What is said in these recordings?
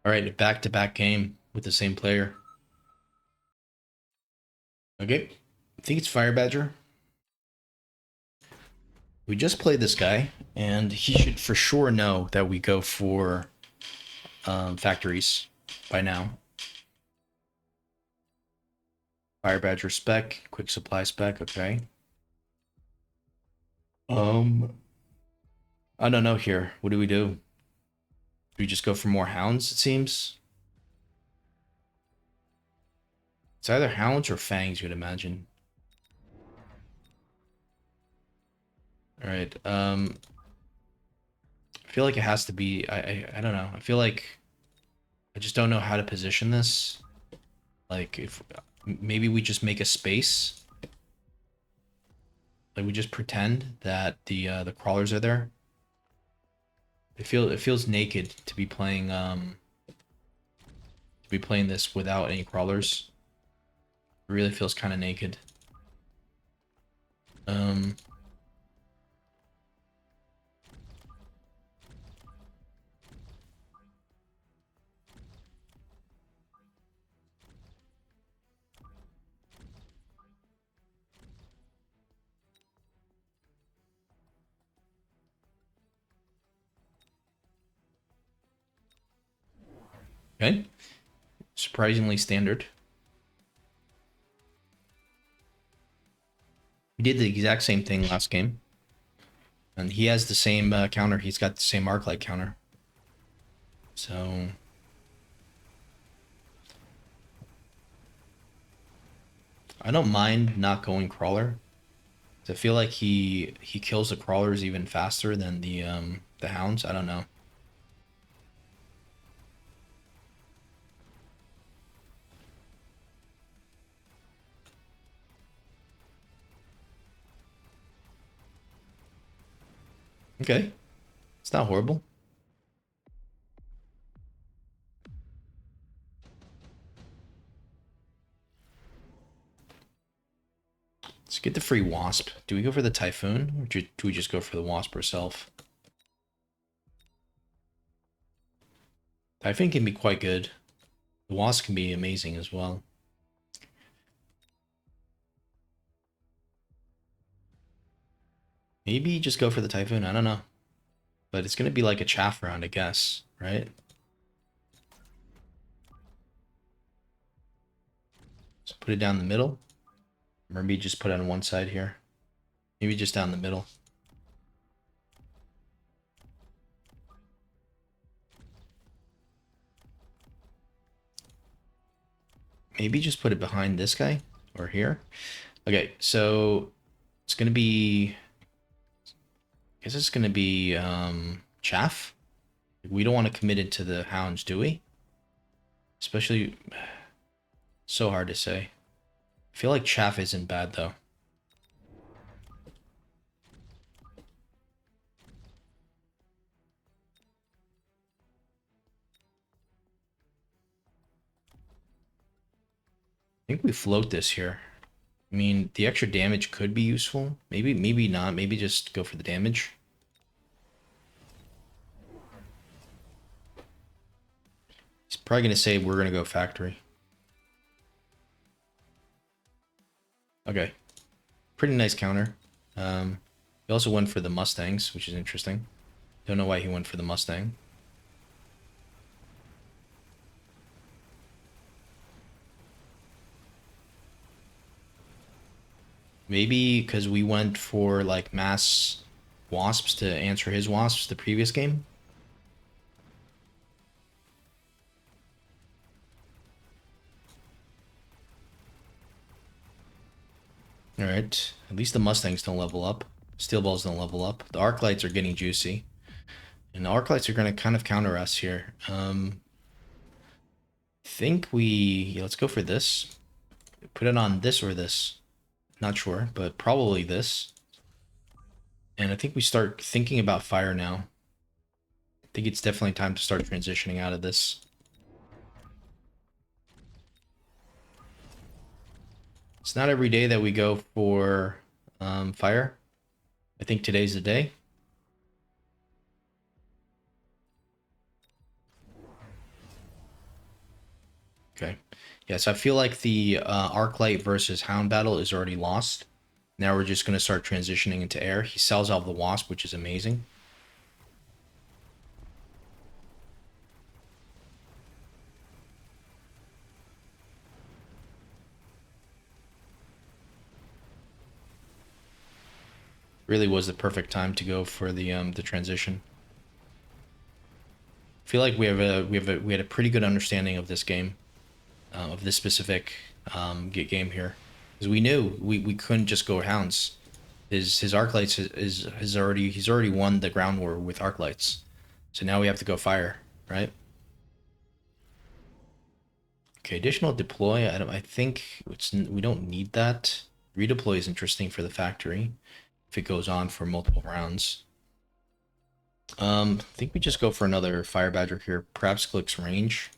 All right, back-to-back game with the same player. Okay, I think it's Fire Badger. We just played this guy, and he should for sure know that we go for factories by now. Fire Badger spec, quick supply spec. Okay. Um, I don't know here. What do we do? Do we just go for more hounds? It seems it's either hounds or fangs. You'd imagine. All right. I feel like it has to be. I don't know. I feel like I just don't know how to position this. Like if maybe we just make a space, like we just pretend that the crawlers are there. It feels naked to be playing this without any crawlers. It really feels kind of naked. Um, okay, surprisingly standard. We did the exact same thing last game, and he has the same counter. He's got the same arc light counter. So I don't mind not going crawler. I feel like he kills the crawlers even faster than the hounds. I don't know. Okay, it's not horrible. Let's get the free wasp. Do we go for the typhoon or do we just go for the wasp herself? Typhoon can be quite good. The wasp can be amazing as well. Maybe just go for the typhoon. I don't know, but it's gonna be like a chaff round, I guess, right? So put it down the middle. Maybe just put it on one side here. Maybe just down the middle. Maybe just put it behind this guy or here. Okay, so it's gonna be. I guess it's gonna be chaff. We don't want to commit it to the hounds, do we? Especially, so hard to say. I feel like chaff isn't bad though. I think we float this here. I mean, the extra damage could be useful. Maybe not. Maybe just go for the damage. He's probably gonna say we're gonna go factory. Okay, pretty nice counter. He also went for the Mustangs, which is interesting. Don't know why he went for the Mustang. Maybe because we went for like mass wasps to answer his wasps the previous game. All right. At least the Mustangs don't level up. Steel balls don't level up. The arc lights are getting juicy. And the arc lights are going to kind of counter us here. Think we... Yeah, let's go for this. Put it on this or this. Not sure, but probably this. And I think we start thinking about fire now. I think it's definitely time to start transitioning out of this. It's not every day that we go for fire. I think today's the day. Okay. Yeah, so I feel like the Arclight versus Hound battle is already lost. Now we're just going to start transitioning into air. He sells out the Wasp, which is amazing. Really was the perfect time to go for the transition. I feel like we had a pretty good understanding of this game, of this specific game here, because we knew we couldn't just go Hounds. His Arclights is already he's already won the ground war with Arclights, so now we have to go fire, right? Okay, additional deploy. I think we don't need that. Redeploy is interesting for the factory if it goes on for multiple rounds. I think we just go for another Fire Badger here. Perhaps clicks range.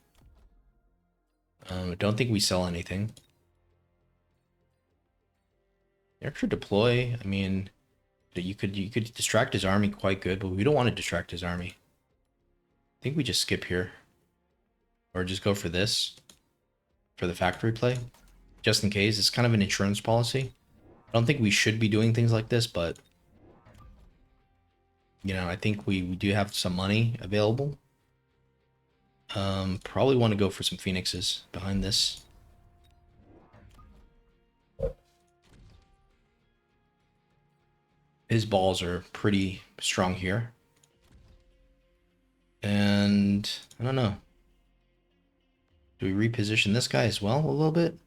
I don't think we sell anything. Extra deploy. I mean, you could distract his army quite good, but we don't want to distract his army. I think we just skip here, or just go for this for the factory play, just in case. It's kind of an insurance policy. I don't think we should be doing things like this, but you know, I think we do have some money available. Probably want to go for some phoenixes behind this. His balls are pretty strong here. And I don't know. Do we reposition this guy as well a little bit?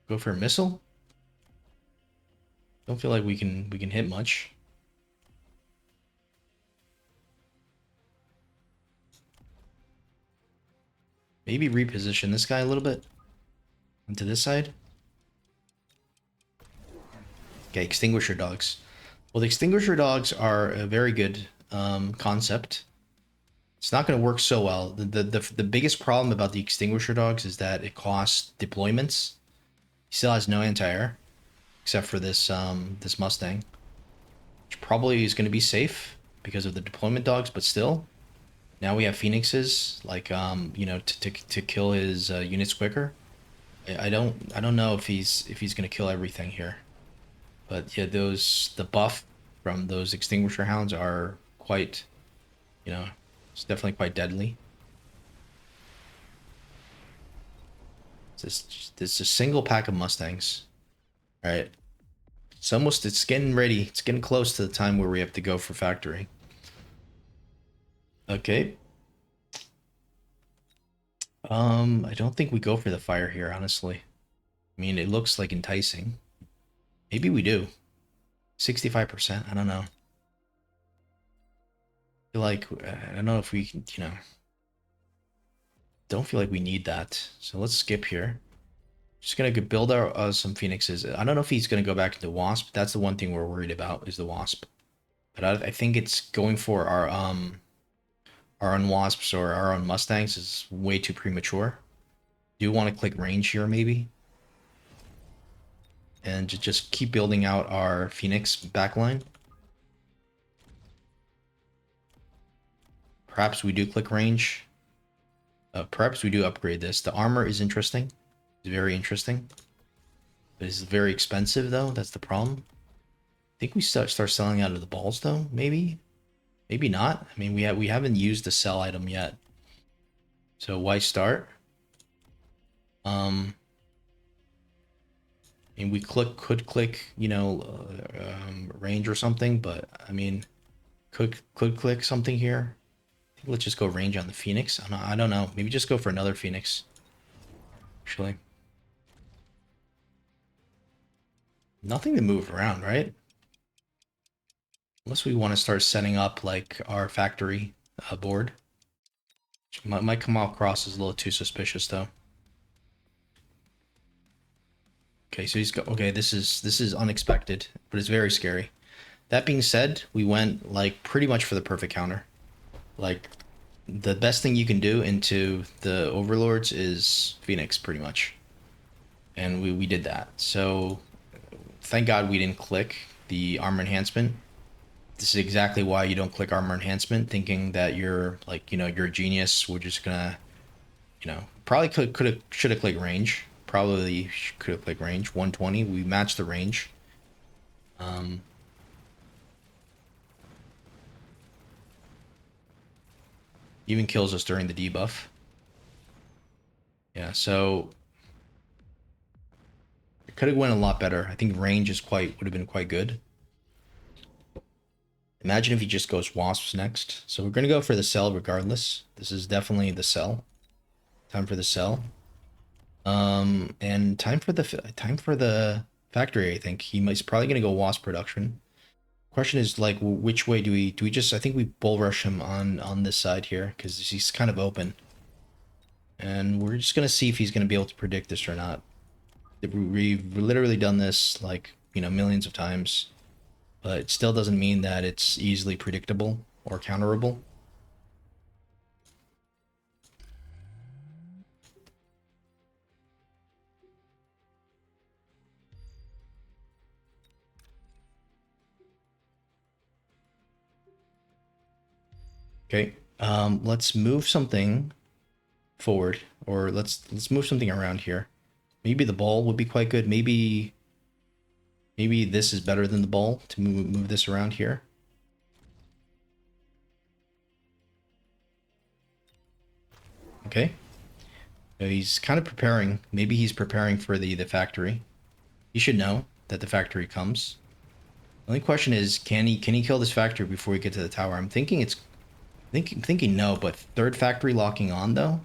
Go for a missile? Don't feel like we can hit much. Maybe reposition this guy a little bit into this side. Okay, extinguisher dogs. Well, the extinguisher dogs are a very good concept. It's not going to work so well. The biggest problem about the extinguisher dogs is that it costs deployments. He still has no anti-air, except for this Mustang, which probably is going to be safe because of the deployment dogs. But still, now we have Phoenixes, like you know, to kill his units quicker. I don't know if he's going to kill everything here. But yeah, the buff from those extinguisher hounds are quite, you know, it's definitely quite deadly. This a single pack of Mustangs. All right. It's getting ready. It's getting close to the time where we have to go for factory. Okay. I don't think we go for the fire here, honestly. I mean, it looks like enticing. Maybe we do. 65%. I don't know. I feel like I don't know if we can, you know, don't feel like we need that. So let's skip here. Just gonna build our some phoenixes. I don't know if he's gonna go back into wasp. That's the one thing we're worried about is the wasp. But I think it's going for our own wasps or our own mustangs is way too premature. Do you want to click range here maybe, and just keep building out our phoenix backline. Perhaps we do click range. Perhaps we do upgrade this. The armor is interesting. It's very interesting. It's very expensive though. That's the problem. I think we start selling out of the balls though. Maybe not. I mean, we haven't used the sell item yet. So why start? And we could click, you know, range or something, but I mean, could click something here. I think let's just go range on the Phoenix. I don't know. Maybe just go for another Phoenix. Actually, nothing to move around, right? Unless we want to start setting up like our factory board. Which might come across as a little too suspicious though. Okay, so okay, this is unexpected, but it's very scary. That being said, we went like pretty much for the perfect counter. Like the best thing you can do into the overlords is Phoenix pretty much. And we did that. So thank God we didn't click the armor enhancement. This is exactly why you don't click armor enhancement, thinking that you're like, you're a genius. We're just gonna, probably could have should have clicked range. Probably could have clicked range. 120. We matched the range. Um, Even kills us during the debuff. Yeah, so it could have went a lot better. I think range would have been quite good. Imagine if he just goes wasps next. So we're gonna go for the cell regardless. This is definitely the cell. Time for the cell. And time for the factory. I think he's probably gonna go wasp production. Question is like, which way do we just? I think we bull rush him on this side here because he's kind of open, and we're just gonna see if he's gonna be able to predict this or not. We've literally done this like millions of times, but it still doesn't mean that it's easily predictable or counterable. Okay, let's move something forward, or let's move something around here. Maybe the ball would be quite good. Maybe this is better than the ball to move this around here. Okay. So he's kind of preparing. Maybe he's preparing for the factory. He should know that the factory comes. The only question is, can he kill this factory before we get to the tower? I'm thinking no, but third factory locking on though,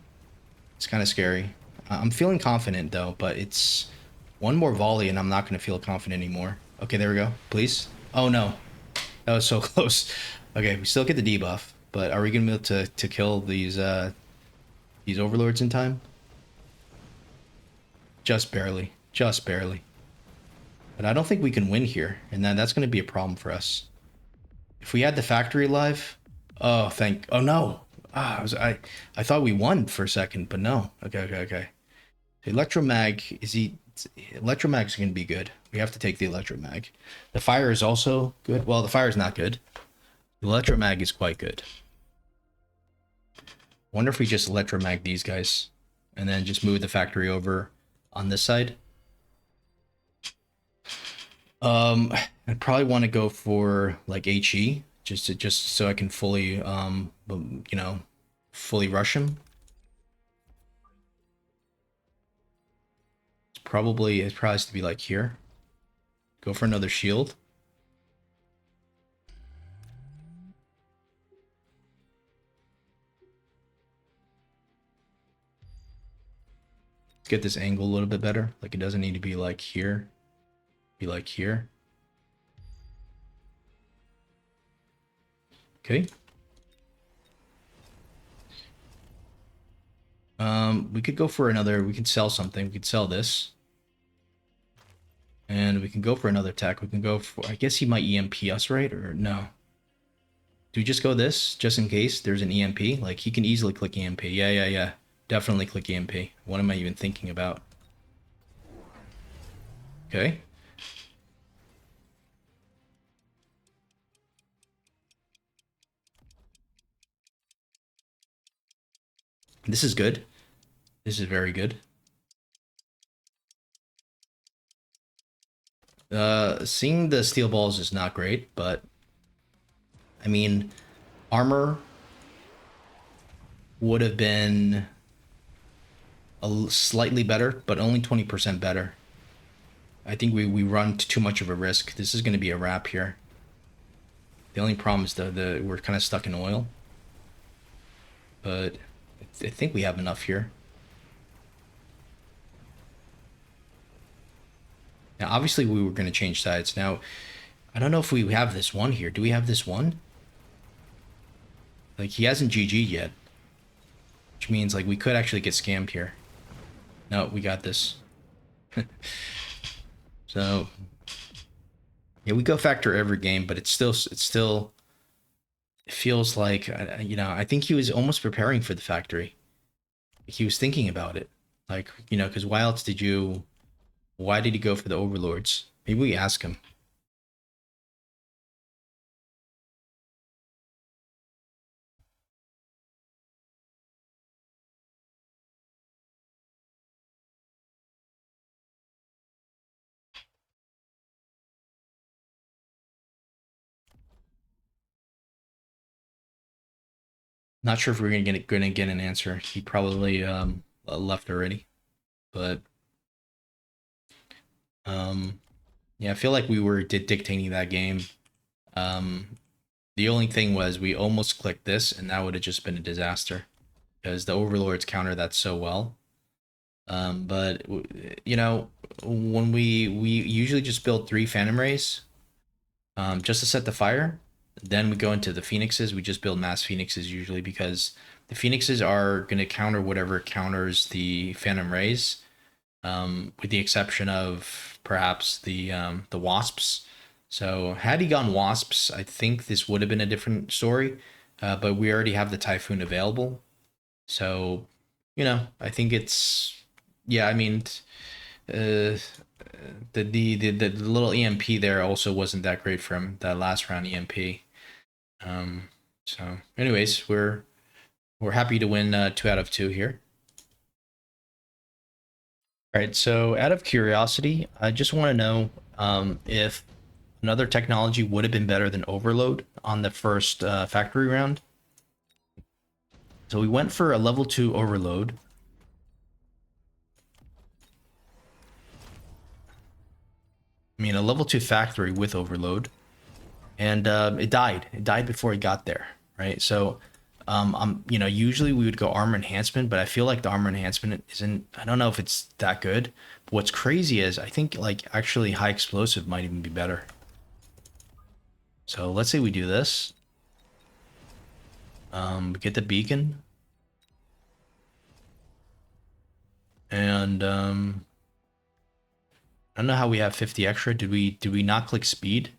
it's kind of scary. I'm feeling confident though, but it's one more volley and I'm not going to feel confident anymore. Okay, there we go. Please. Oh no, that was so close. Okay, we still get the debuff, but are we going to be able to kill these overlords in time? Just barely. Just barely. But I don't think we can win here, and that's going to be a problem for us. If we had the factory live, oh no, I thought we won for a second, but no. Okay. Electromag Electromag's going to be good. We have to take the Electromag. The fire is also good. Well, the fire is not good. The Electromag is quite good. Wonder if we just Electromag these guys, and then just move the factory over on this side. I'd probably want to go for like HE just so I can fully fully rush him. It probably has to be like here. Go for another shield. Let's get this angle a little bit better. Like it doesn't need to be like here. Be like here. Okay. We could go for another. We could sell something. We could sell this. And we can go for another attack. We can go for, I guess he might EMP us, right? Or no? Do we just go this, just in case there's an EMP? Like, he can easily click EMP. Yeah. Definitely click EMP. What am I even thinking about? Okay. This is good. This is very good. Seeing the steel balls is not great, but I mean, armor would have been slightly better, but only 20% better. I think we run too much of a risk. This is going to be a wrap here. The only problem is the we're kind of stuck in oil, but I think we have enough here. Now, obviously, we were going to change sides. Now, I don't know if we have this one here. Do we have this one? Like, he hasn't GG'd yet. Which means, like, we could actually get scammed here. No, we got this. So, yeah, we go factor every game, but it feels like, I think he was almost preparing for the factory. He was thinking about it. Like, because why did he go for the overlords? Maybe we ask him. Not sure if we're gonna get an answer. He probably left already, but um, yeah, I feel like we were dictating that game. Um, the only thing was we almost clicked this, and that would have just been a disaster because the overlords counter that so well. But you know, when we usually just build 3 Phantom Rays, just to set the fire. Then we go into the Phoenixes. We just build mass Phoenixes usually because the Phoenixes are going to counter whatever counters the Phantom Rays, with the exception of perhaps the Wasps. So had he gone Wasps, I think this would have been a different story. But we already have the Typhoon available, so I think it's yeah. I mean, uh, the little EMP there also wasn't that great for him. That last round EMP. Um, so, anyways, we're happy to win 2 out of 2 here. All right. So, out of curiosity, I just want to know if another technology would have been better than Overload on the first factory round. So we went for a level 2 Overload. I mean, a level 2 factory with Overload, and it died. It died before it got there, right? So, usually we would go armor enhancement, but I feel like the armor enhancement isn't. I don't know if it's that good. But what's crazy is I think like actually high explosive might even be better. So let's say we do this. We get the beacon, and I don't know how we have 50 extra. Did we not click speed?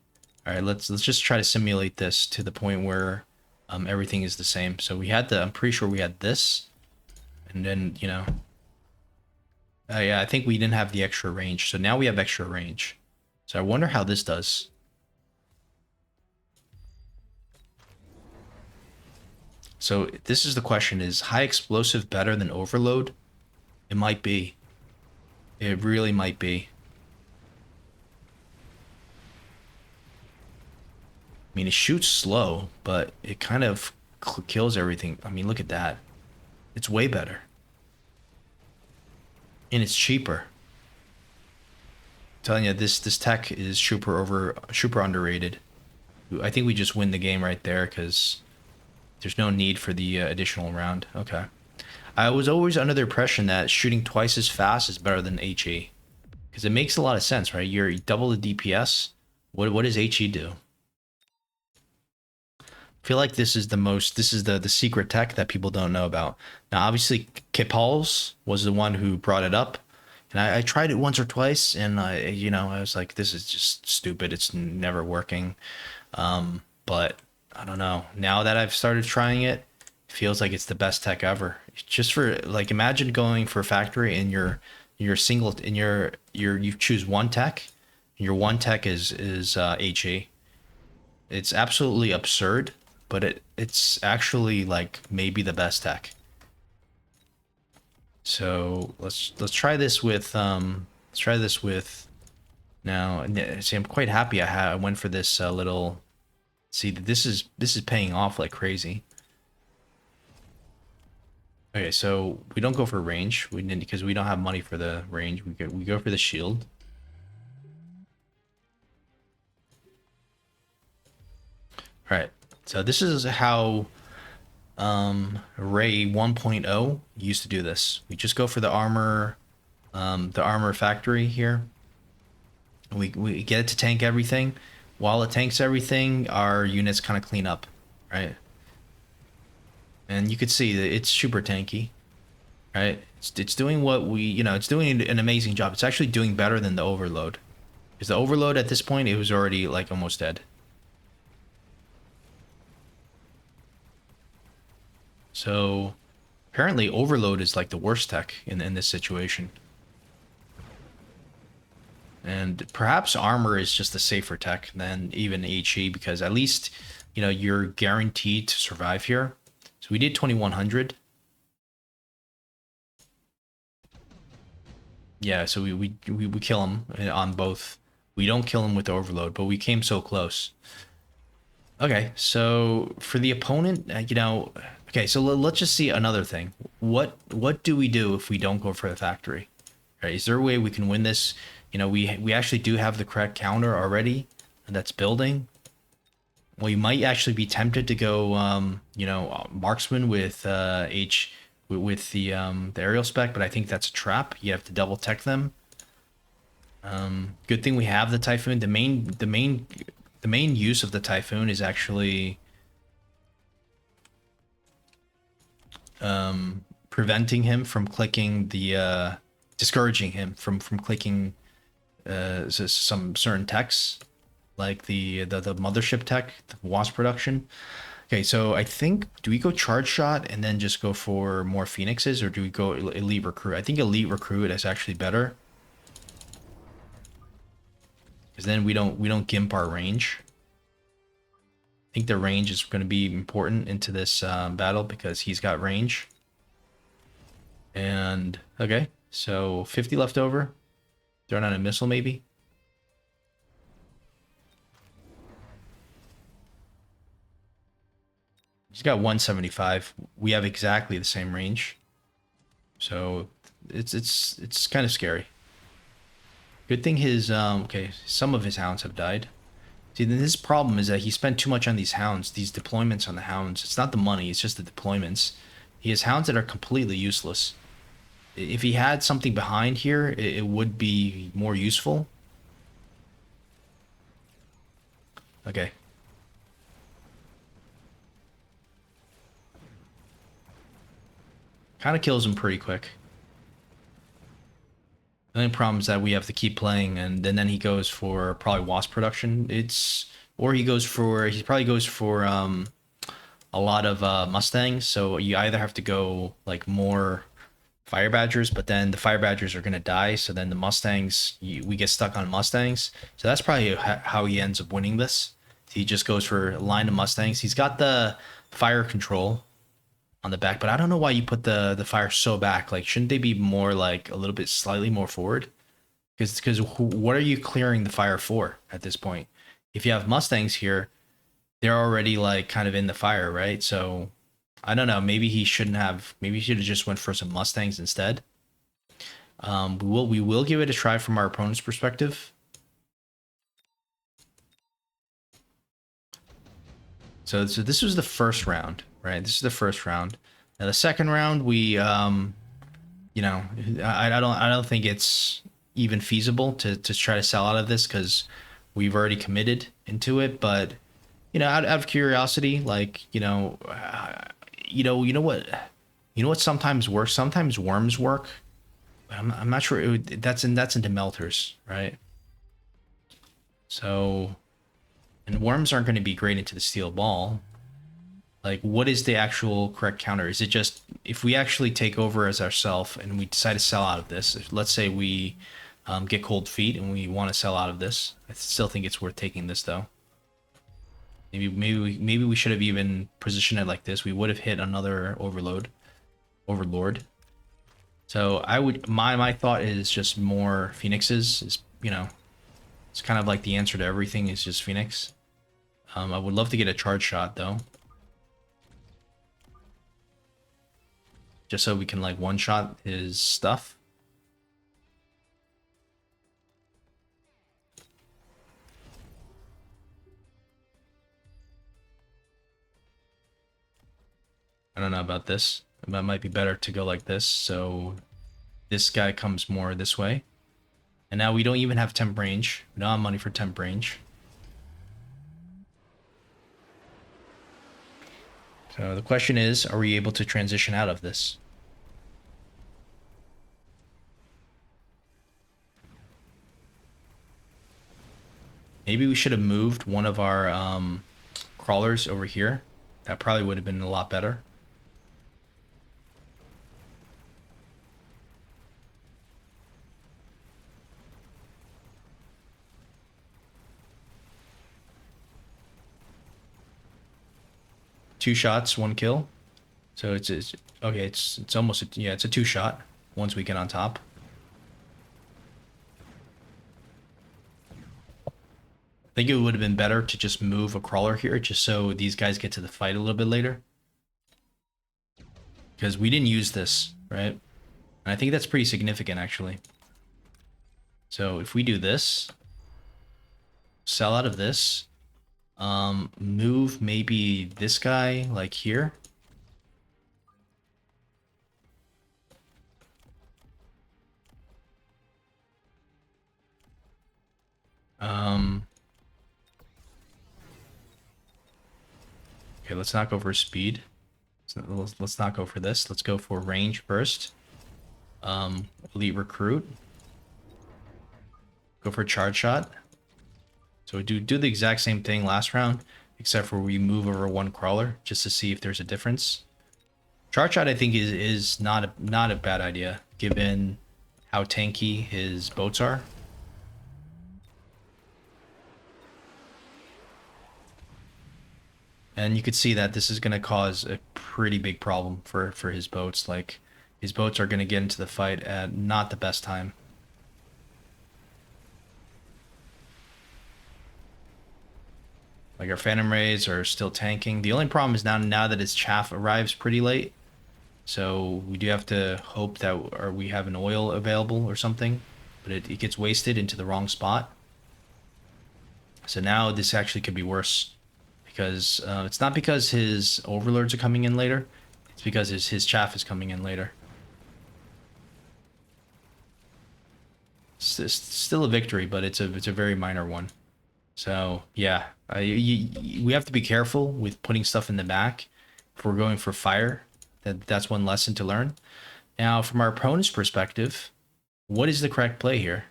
All right, let's just try to simulate this to the point where everything is the same. So we had I'm pretty sure we had this, and then yeah, I think we didn't have the extra range. So now we have extra range. So I wonder how this does. So this is the question: is high explosive better than overload? It might be. It really might be. I mean, it shoots slow, but it kind of kills everything. I mean, look at that. It's way better. And it's cheaper. I'm telling you, this tech is super underrated. I think we just win the game right there because there's no need for the additional round. Okay. I was always under the impression that shooting twice as fast is better than HE because it makes a lot of sense, right? You double the DPS. What does HE do? I feel like this is the secret tech that people don't know about. Now, obviously, Kipals was the one who brought it up, and I tried it once or twice, and I was like, this is just stupid. It's never working. But I don't know. Now that I've started trying it, it feels like it's the best tech ever. Just for like, imagine going for a factory and you're single in your you choose one tech, and your one tech is HE. It's absolutely absurd, but it's actually like maybe the best tech. So let's try this with now. See, I'm quite happy I went for this little. See, this is paying off like crazy. Okay, so we don't go for range. We need because we don't have money for the range. We go for the shield. All right. So this is how Ray 1.0 used to do this. We just go for the armor factory here. We get it to tank everything. While it tanks everything, our units kind of clean up, right? And you could see that it's super tanky, right? It's doing what it's doing an amazing job. It's actually doing better than the overload. Because the overload at this point, it was already like almost dead. So apparently overload is like the worst tech in this situation. And perhaps armor is just a safer tech than even HE because at least, you're guaranteed to survive here. So we did 2100. Yeah, so we kill him on both. We don't kill him with the overload, but we came so close. Okay, so for the opponent, Okay, so let's just see another thing. What do we do if we don't go for the factory? Right? Is there a way we can win this? You know, we actually do have the correct counter already that's building. We might actually be tempted to go, you know, marksman with with the aerial spec, but I think that's a trap. You have to double tech them. Good thing we have the Typhoon. The main use of the Typhoon is actually preventing him from clicking the discouraging him from clicking some certain techs like the mothership tech, the wasp production. Okay, so I think, do we go charge shot and then just go for more phoenixes, or do we go elite recruit? I think elite recruit is actually better, because then we don't gimp our range. I think the range is going to be important into this battle because he's got range. And okay, so 50 left over. Throwing out a missile maybe. He's got 175. We have exactly the same range. So it's kind of scary. Good thing his okay, some of his hounds have died. See, then his problem is that he spent too much on these hounds, these deployments on the hounds. It's not the money, it's just the deployments. He has hounds that are completely useless. If he had something behind here, it would be more useful. Okay. Kind of kills him pretty quick. The only problem is that we have to keep playing, and then he goes for probably wasp production. Or he probably goes for a lot of Mustangs. So you either have to go like more Fire Badgers, but then the Fire Badgers are gonna die. So then the Mustangs, we get stuck on Mustangs. So that's probably how he ends up winning this. He just goes for a line of Mustangs. He's got the fire control on the back, but I don't know why you put the fire so back. Like, shouldn't they be more like a little bit slightly more forward? Because what are you clearing the fire for at this point? If you have Mustangs here, they're already like kind of in the fire, right? So I don't know. Maybe he shouldn't have. Maybe he should have just went for some Mustangs instead. We will give it a try from our opponent's perspective. So this was the first round, right? This is the first round. Now the second round, we you know, I don't think it's even feasible to try to sell out of this because we've already committed into it. But you know, out of curiosity, like you know what sometimes works. Sometimes worms work. I'm not sure that's into melters, right? So, and worms aren't going to be great into the steel ball. Like, what is the actual correct counter? Is it just if we actually take over as ourselves and we decide to sell out of this? Let's say we get cold feet and we want to sell out of this. I still think it's worth taking this though. Maybe we should have even positioned it like this. We would have hit another overlord. So I would my thought is just more phoenixes. Is it's kind of like the answer to everything is just phoenix. I would love to get a charge shot though. Just so we can like one shot his stuff. I don't know about this. It might be better to go like this. So this guy comes more this way. And now we don't even have temp range. We don't have money for temp range. So the question is, are we able to transition out of this? Maybe we should have moved one of our crawlers over here. That probably would have been a lot better. Two shots, one kill. So it's okay. It's almost yeah. It's a two shot once we get on top. I think it would have been better to just move a crawler here, just so these guys get to the fight a little bit later. because we didn't use this, right? And I think that's pretty significant, actually. So if we do this, sell out of this, move maybe this guy like here. Okay, let's not go for speed. So let's not go for this. Let's go for range first. Elite recruit. Go for charge shot. So we do the exact same thing last round, except for we move over one crawler just to see if there's a difference. Charge shot I think is not a bad idea given how tanky his boats are. And you could see that this is going to cause a pretty big problem for his boats. Like, his boats are going to get into the fight at not the best time. Like, our Phantom Rays are still tanking. The only problem is now that his chaff arrives pretty late. So we do have to hope that or we have an oil available or something. But it gets wasted into the wrong spot. So now this actually could be worse. Because it's not because his overlords are coming in later. It's because his chaff is coming in later. It's still a victory, but it's a very minor one. So yeah, we have to be careful with putting stuff in the back if we're going for fire. That's one lesson to learn. Now, from our opponent's perspective, what is the correct play here?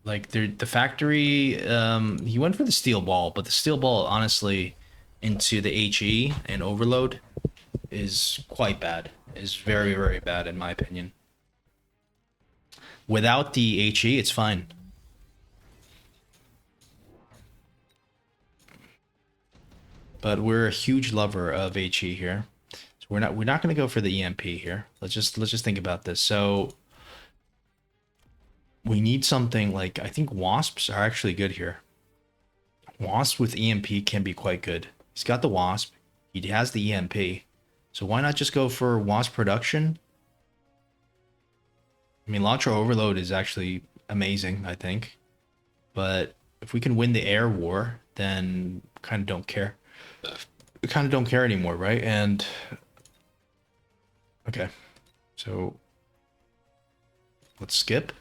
Like the factory, he went for the steel ball, but the steel ball, honestly, into the HE and overload is quite bad. Is very, very bad in my opinion. Without the HE, it's fine. But we're a huge lover of HE here. So we're not going to go for the EMP here. Let's just think about this. So we need something like, I think wasps are actually good here. Wasp with EMP can be quite good. He's got the wasp. He has the EMP. So why not just go for wasp production? I mean, launcher overload is actually amazing, I think. But if we can win the air war, then kind of don't care. We kind of don't care anymore, right? And okay, so let's skip.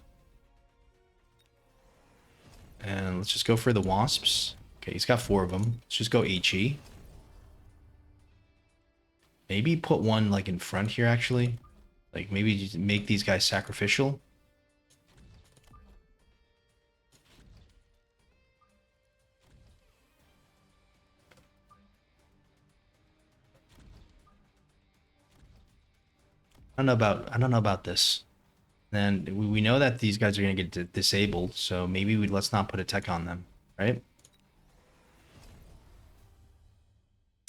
And let's just go for the wasps. Okay, he's got 4 of them. Let's just go HE. Maybe put one like in front here, actually. Like maybe just make these guys sacrificial. I don't know about this. Then we know that these guys are gonna get disabled, so maybe let's not put a tech on them, right?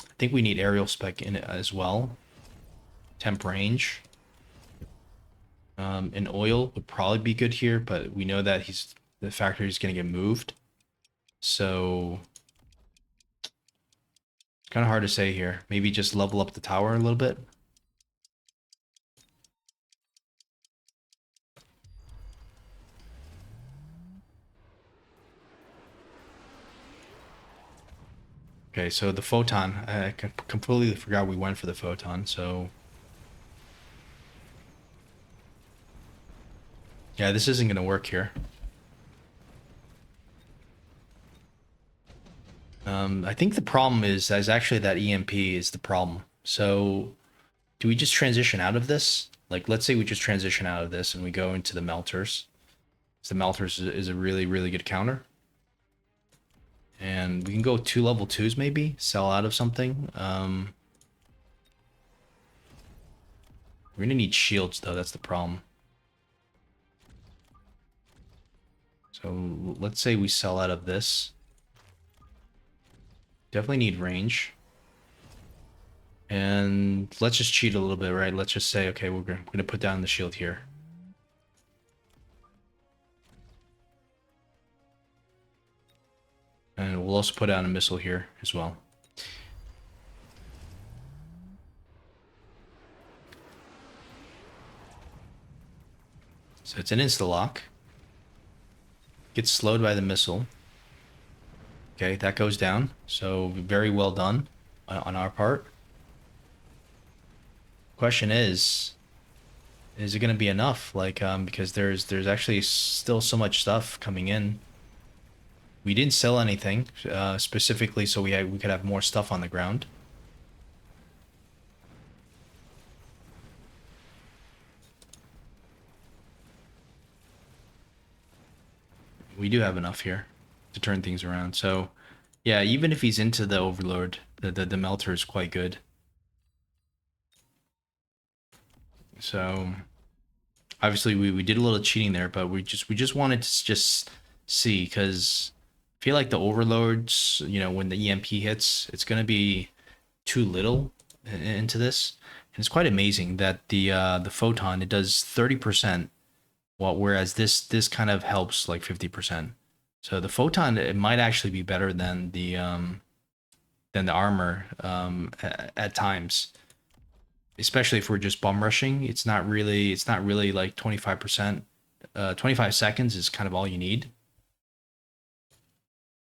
I think we need aerial spec in it as well. Temp range. An oil would probably be good here, but we know that the factory is gonna get moved. So it's kind of hard to say here. Maybe just level up the tower a little bit. Okay, so the photon, I completely forgot we went for the photon, so... yeah, this isn't going to work here. I think the problem is actually that EMP is the problem. So, do we just transition out of this? Like, let's say we just transition out of this and we go into the melters. The melters is a really, really good counter. And we can go 2 level 2s maybe, sell out of something. We're gonna need shields though, that's the problem. So let's say we sell out of this. Definitely need range. And let's just cheat a little bit, right? Let's just say, okay, we're gonna put down the shield here. And we'll also put down a missile here as well. So it's an insta-lock. Gets slowed by the missile. Okay, that goes down. So very well done on our part. Question is it going to be enough? Like, because there's actually still so much stuff coming in. We didn't sell anything specifically, so we could have more stuff on the ground. We do have enough here to turn things around. So, yeah, even if he's into the Overlord, the Melter is quite good. So, obviously we did a little cheating there, but we just wanted to just see, because I feel like the Overlords, you know, when the EMP hits, it's gonna be too little into this. And it's quite amazing that the photon, it does 30%, while whereas this kind of helps like 50%. So the photon, it might actually be better than the armor at times, especially if we're just bum rushing. It's not really like 25%. 25 seconds is kind of all you need.